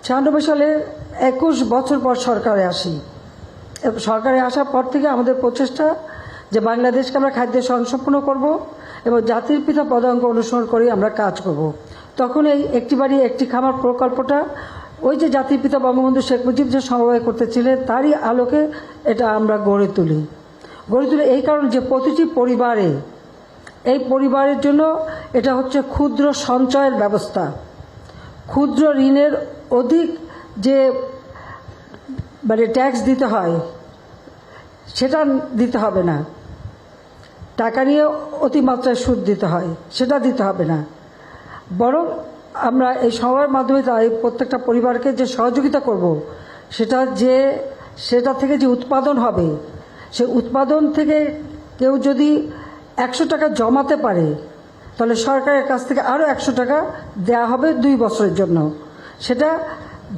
96 সালে 21 বছর পর সরকারে আসি। সরকারে আসার পর থেকে আমাদের প্রচেষ্টা যে বাংলাদেশকে আমরা খাদ্য স্বয়ংসম্পূর্ণ করব এবং জাতির পিতা পদাঙ্ক অনুসরণ করে আমরা কাজ করব। তখন এই একটি বাড়ি একটি খামার প্রকল্পটা ওই যে জাতির পিতা বঙ্গবন্ধু শেখ মুজিব যে সমবায় করতেছিলেন তারই আলোকে এটা আমরা গড়ে তুলি এই কারণে যে প্রতিটি পরিবারে এই পরিবারের জন্য এটা হচ্ছে ক্ষুদ্র সঞ্চয়ের ব্যবস্থা। ক্ষুদ্র ঋণের অধিক যে ট্যাক্স দিতে হয় সেটা দিতে হবে না, টাকা নিয়ে অতিমাত্রায় সুদ দিতে হয় সেটা দিতে হবে না, বরং আমরা এই সময়ের মাধ্যমে তাই প্রত্যেকটা পরিবারকে যে সহযোগিতা করব সেটা থেকে যে উৎপাদন হবে সেই উৎপাদন থেকে কেউ যদি 100 টাকা জমাতে পারে তাহলে সরকারের কাছ থেকে আরও 100 টাকা দেওয়া হবে 2 বছরের জন্য, সেটা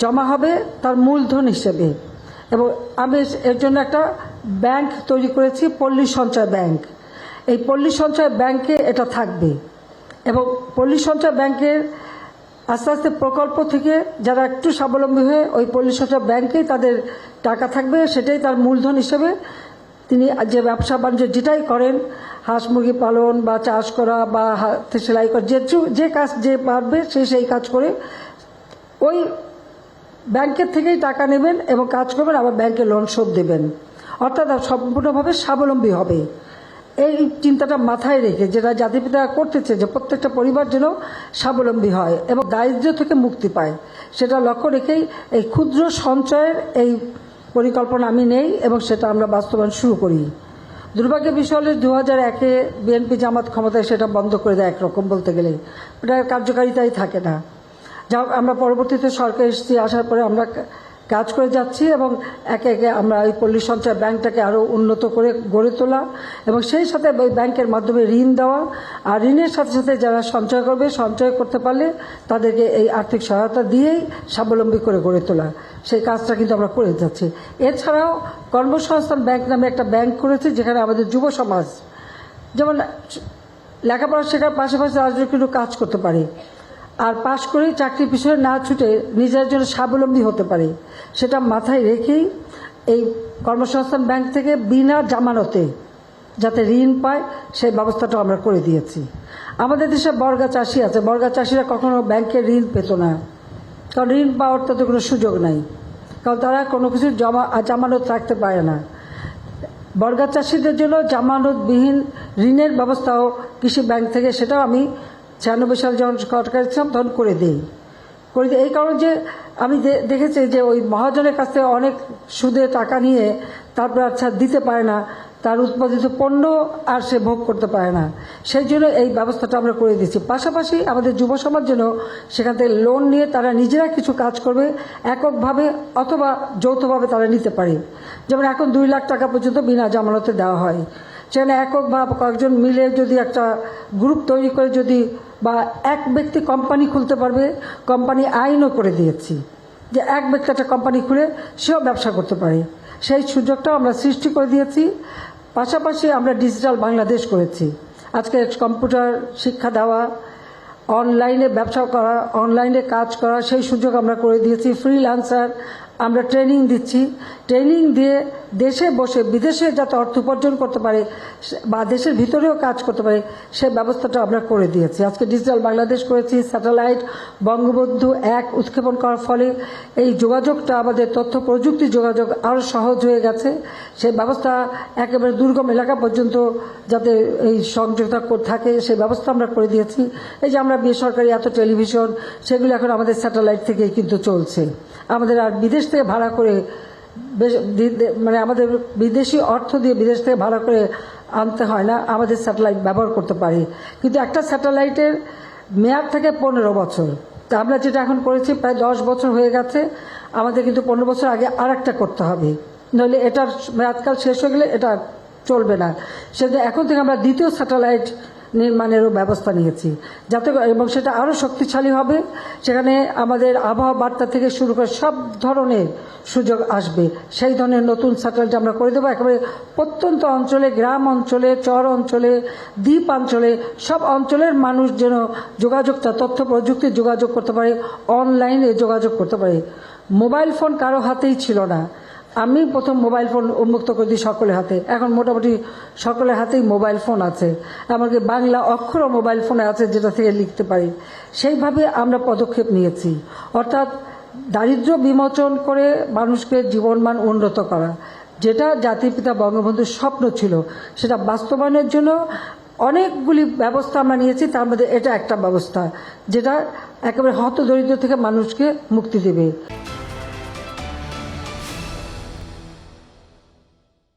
জমা হবে তার মূলধন হিসেবে। এবং আমি এর জন্য একটা ব্যাংক তৈরি করেছি, পল্লী সঞ্চয় ব্যাংক। এই পল্লী সঞ্চয় ব্যাংকে এটা থাকবে এবং পল্লী সঞ্চয় ব্যাংকের আস্তে আস্তে প্রকল্প থেকে যারা একটু স্বাবলম্বী হয়ে ওই পল্লী সঞ্চয় ব্যাংকেই তাদের টাকা থাকবে, সেটাই তার মূলধন হিসেবে তিনি যে ব্যবসা বাণিজ্য যেটাই করেন, হাঁস মুরগি পালন বা চাষ করা বা হাতে সেলাই করা, যে কাজ যে পারবে সেই কাজ করে ওই ব্যাংকের থেকেই টাকা নেবেন এবং কাজ করবেন, আবার ব্যাংকে লোন শোধ দেবেন, অর্থাৎ সম্পূর্ণভাবে স্বাবলম্বী হবে। এই চিন্তাটা মাথায় রেখে যেটা জাতিপিতা করতেছে যে প্রত্যেকটা পরিবার যেন স্বাবলম্বী হয় এবং দারিদ্র্য থেকে মুক্তি পায়, সেটা লক্ষ্য রেখেই এই ক্ষুদ্র সঞ্চয়ের এই পরিকল্পনা আমি নেই এবং সেটা আমরা বাস্তবায়ন শুরু করি। দুর্ভাগ্যের বিষয় হলে 2001-এ বিএনপি জামাত ক্ষমতায় সেটা বন্ধ করে দেয়, একরকম বলতে গেলে এটা কার্যকারিতাই থাকে না। যা আমরা পরবর্তীতে সরকার আসার পরে আমরা কাজ করে যাচ্ছি এবং একে একে আমরা এই পল্লী সঞ্চয় ব্যাংকটাকে আরও উন্নত করে গড়ে তোলা এবং সেই সাথে ওই ব্যাংকের মাধ্যমে ঋণ দেওয়া, আর ঋণের সাথে সাথে যারা সঞ্চয় করবে, সঞ্চয় করতে পারলে তাদেরকে এই আর্থিক সহায়তা দিয়েই স্বাবলম্বী করে গড়ে তোলা, সেই কাজটা কিন্তু আমরা করে যাচ্ছি। এছাড়াও কর্মসংস্থান ব্যাংক নামে একটা ব্যাংক করেছে যেখানে আমাদের যুব সমাজ যেমন লেখাপড়া শেখার পাশাপাশি রাজনৈতিক কিন্তু কাজ করতে পারে, আর পাশ করেই চাকরির পিছনে না ছুটে নিজের জন্য স্বাবলম্বী হতে পারে, সেটা মাথায় রেখেই এই কর্মসংস্থান ব্যাংক থেকে বিনা জামানতে যাতে ঋণ পায় সেই ব্যবস্থাটাও আমরা করে দিয়েছি। আমাদের দেশে বর্গা চাষি আছে, বর্গা চাষিরা কখনো ব্যাংকের ঋণ পেত না, কারণ ঋণ পাওয়ার তাতে কোনো সুযোগ নাই, কারণ তারা কোনো কিছু জামানত রাখতে পারে না। বর্গা চাষিদের জন্য জামানতবিহীন ঋণের ব্যবস্থাও কৃষি ব্যাংক থেকে, সেটাও আমি 96 সালে যখন সরকার ছিলাম তখন করে দিই। এই কারণে যে আমি দেখেছি যে ওই মহাজনের কাছ থেকে অনেক সুদে টাকা নিয়ে তারপর আচ্ছা দিতে পারে না, তার উৎপাদিত পণ্য আর সে ভোগ করতে পারে না, সেই জন্য এই ব্যবস্থাটা আমরা করে দিচ্ছি। পাশাপাশি আমাদের যুব সমাজ যেন সেখান থেকে লোন নিয়ে তারা নিজেরা কিছু কাজ করবে, এককভাবে অথবা যৌথভাবে তারা নিতে পারে। যেমন এখন 2 লাখ টাকা পর্যন্ত বিনা জামানতে দেওয়া হয়, সেখানে একক বা কয়েকজন মিলে যদি একটা গ্রুপ তৈরি করে যদি বা এক ব্যক্তি কোম্পানি খুলতে পারবে, কোম্পানি আইনও করে দিয়েছি যে এক ব্যক্তি একটা কোম্পানি খুলে সেও ব্যবসা করতে পারে, সেই সুযোগটাও আমরা সৃষ্টি করে দিয়েছি। পাশাপাশি আমরা ডিজিটাল বাংলাদেশ করেছি, আজকে কম্পিউটার শিক্ষা দেওয়া, অনলাইনে ব্যবসা করা, অনলাইনে কাজ করা, সেই সুযোগ আমরা করে দিয়েছি। ফ্রিল্যান্সার আমরা ট্রেনিং দিচ্ছি, ট্রেনিং দিয়ে দেশে বসে বিদেশে যাতে অর্থ উপার্জন করতে পারে বা দেশের ভিতরেও কাজ করতে পারে সেই ব্যবস্থাটা আমরা করে দিয়েছি। আজকে ডিজিটাল বাংলাদেশ করেছি, স্যাটেলাইট বঙ্গবন্ধু 1 উৎক্ষেপণ করার ফলে এই যোগাযোগটা আমাদের তথ্য প্রযুক্তি যোগাযোগ আরও সহজ হয়ে গেছে, সেই ব্যবস্থা একেবারে দুর্গম এলাকা পর্যন্ত যাতে এই সংযোগটা থাকে সেই ব্যবস্থা আমরা করে দিয়েছি। এই যে আমরা বেসরকারি এত টেলিভিশন সেগুলো এখন আমাদের স্যাটেলাইট থেকেই কিন্তু চলছে, আমাদের আর বিদেশ থেকে ভাড়া করে আমাদের বিদেশি অর্থ দিয়ে বিদেশ থেকে ভাড়া করে আনতে হয় না, আমাদের স্যাটেলাইট ব্যবহার করতে পারি। কিন্তু একটা স্যাটেলাইটের মেয়াদ থাকে 15 বছর, তা আমরা যেটা এখন করেছি প্রায় 10 বছর হয়ে গেছে, আমাদের কিন্তু 15 বছর আগে আরেকটা করতে হবে, নইলে এটার মেয়াদকাল শেষ হয়ে গেলে এটা চলবে না। সেজন্য এখন থেকে আমরা দ্বিতীয় স্যাটেলাইট নির্মাণেরও ব্যবস্থা নিয়েছি, যাতে এবং সেটা আরও শক্তিশালী হবে। সেখানে আমাদের আবহাওয়া বার্তা থেকে শুরু করে সব ধরনের সুযোগ আসবে, সেই ধরনের নতুন স্যাটেলাইট আমরা করে দেবো। একেবারে প্রত্যন্ত অঞ্চলে, গ্রাম অঞ্চলে, চর অঞ্চলে, দ্বীপ অঞ্চলে, সব অঞ্চলের মানুষ যেন যোগাযোগটা, তথ্য প্রযুক্তির যোগাযোগ করতে পারে, অনলাইনে যোগাযোগ করতে পারে। মোবাইল ফোন কারো হাতেই ছিল না, আমি প্রথম মোবাইল ফোন উন্মুক্ত করে দিই সকলের হাতে। এখন মোটামুটি সকলের হাতেই মোবাইল ফোন আছে, এমনকি বাংলা অক্ষরও মোবাইল ফোনে আছে, যেটা থেকে লিখতে পারি। সেইভাবে আমরা পদক্ষেপ নিয়েছি, অর্থাৎ দারিদ্র্য বিমোচন করে মানুষকে জীবনমান উন্নত করা, যেটা জাতির পিতা বঙ্গবন্ধুর স্বপ্ন ছিল, সেটা বাস্তবায়নের জন্য অনেকগুলি ব্যবস্থা আমরা নিয়েছি। তার মধ্যে এটা একটা ব্যবস্থা, যেটা একেবারে হতদরিদ্র থেকে মানুষকে মুক্তি দেবে।